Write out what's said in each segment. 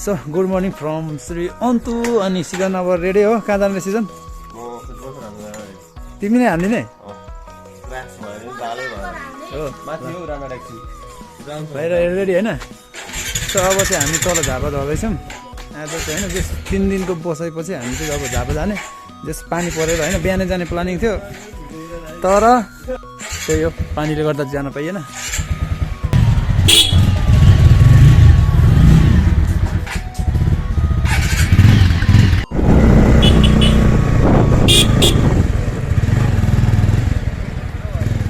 So, good morning from Sri Antu and Sigan our radio. Kहाँ जाने season? तिमी नै हान्दिने? बाहिर रेडी हैन? So अब चाहिँ हामी तल झापा झर्दैछौँ। आज चाहिँ हैन जस 3 दिनको बसाइपछि हामी चाहिँ अब झापा जाने। जस पानी परेर हैन बिहानै जाने प्लानिङ थियो। तर त्यही हो पानीले गर्दा जान पाइएन।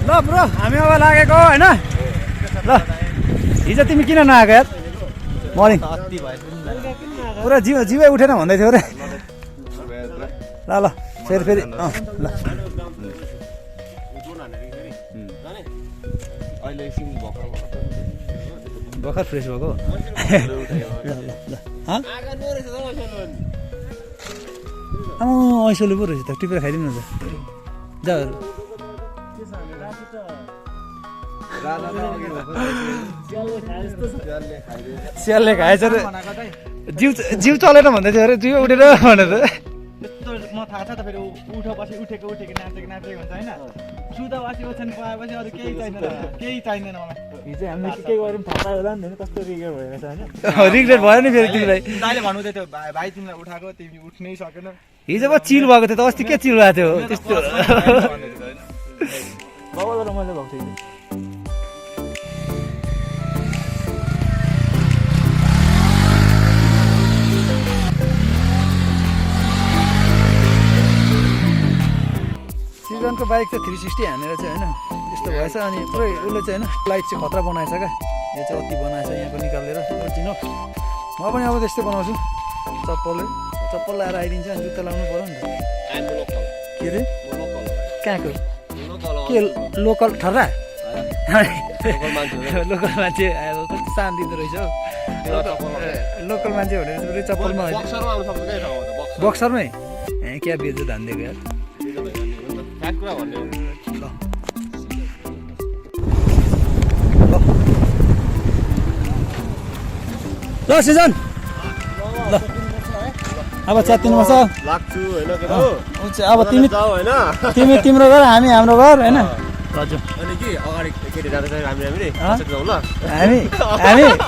ल ब्रो हामी अब लागेको हैन ल हिजो तिमी किन नआएको यार मर्निङ पुरा जिउै उठेन भन्दै थियो रे ल ल फेरि ल भर्खर फ्रेस भएको ऐसोले पो रहेछ त टिपेर खाइदिनु न त जा स्यालले खाएछ रे जिउ चलेन भन्दै थियो अरे जिउ उठेर भनेर म थाहा छ त फेरि उठेपछि उठेको नाचेको भन्छ होइन सुतावासी ओछ्यान पाएपछि अरू केही चाहिँदैन मलाई हिजो हामीले के गर्यौँ थाहा पायो होला नि कस्तो रिग्रेट भइरहेछ होइन रिग्रेट भयो नि फेरि तिमीलाई दाइले भन्नुहुँदै थियो भाइ तिमीलाई उठाएको तिमी उठ्नै सकेन हिजो पो चिल भएको थियो त अस्ति के चिल भएको थियो त्यस्तो बाबा र मैले भएको थियो सिजनको बाइक चाहिँ 360 हानेर चाहिँ होइन यस्तो भएछ अनि पुरै उसले चाहिँ होइन लाइट चाहिँ खतरा बनाएछ क्या यो चाहिँ अति बनाएछ यहाँको निकालेर चिनो म पनि अब त्यस्तै बनाउँछु चप्पल लाएर आइदिन्छ अनि जुत्ता लाउनु पऱ्यो नि त के अरे कहाँको के लोकल ठर्रा लोकल मान्छे कति शान्ति दिँदो रहेछ हौ लोकल मान्छे भनेर चप्पलमा बक्सरमै क्या बेच्यो धान दिएको यार ल सिजन ल अब च्यातिनु पर्छ लाग्छु हैन अब तिमी तिम्रो घर हामी हाम्रो घर हैन अनि के अगाडि केटी जाँदै हामी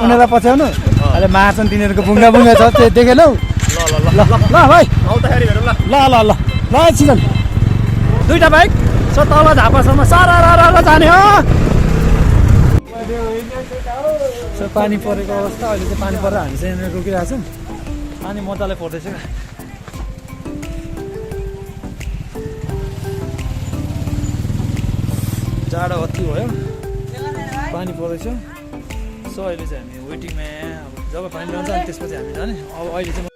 उनीहरूलाई पछ्याउनु अहिले मार्छन् तिनीहरूको बुङ्गा छ त्यो देखेनौ ल भाइ आउँदाखेरि भेटौँ ल ल सिजन दुईटा बाइक सो तल झापासम्म सारा जाने हो सो पानी परेको अवस्था अहिले चाहिँ पानी परेर हामी चाहिँ यहाँनिर रोकिरहेको छौँ पानी मजाले पर्दैछ क्या जाडो अति भयो पानी पर्दैछ सो अहिले चाहिँ हामी वेटिङमा अब जब पानी रहन्छ अनि त्यसपछि हामी जाने अब अहिले चाहिँ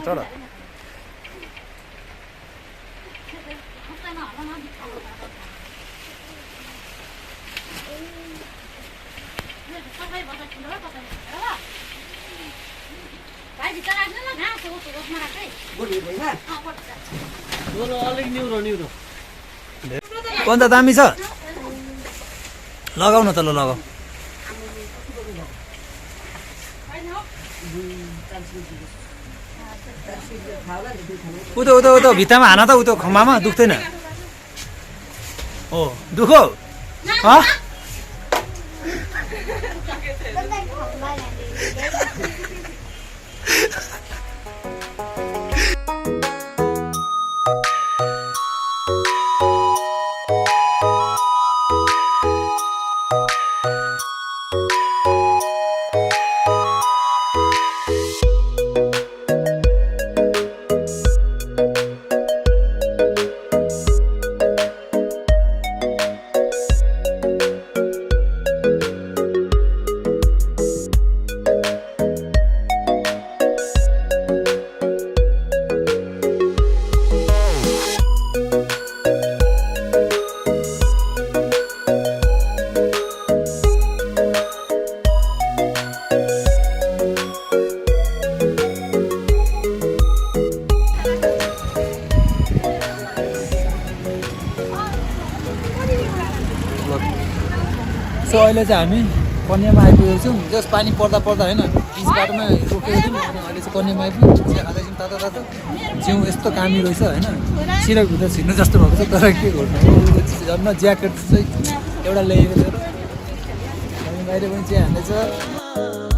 चल कोन त दामी छ लगाउ न त ल लगाऊ उतो भित्तामा हान त उतो खम्बामा दुख्दैन ओ दुखो सो अहिले चाहिँ हामी कन्यामा आइपुगेको छौँ जस्ट पानी पर्दा होइन बिच बाटोमा रोकेको थियौँ अनि अहिले चाहिँ कन्यामा आइपुग्यौँ चिया खाँदैछौँ तातो जिउ यस्तो कामी रहेछ होइन सिरकभित्र छिर्नु जस्तो भएको छ तर के गर्नु झन् ज्याकेट चाहिँ एउटा ल्याएको थियो र अनि बाहिर पनि चिया हान्दैछ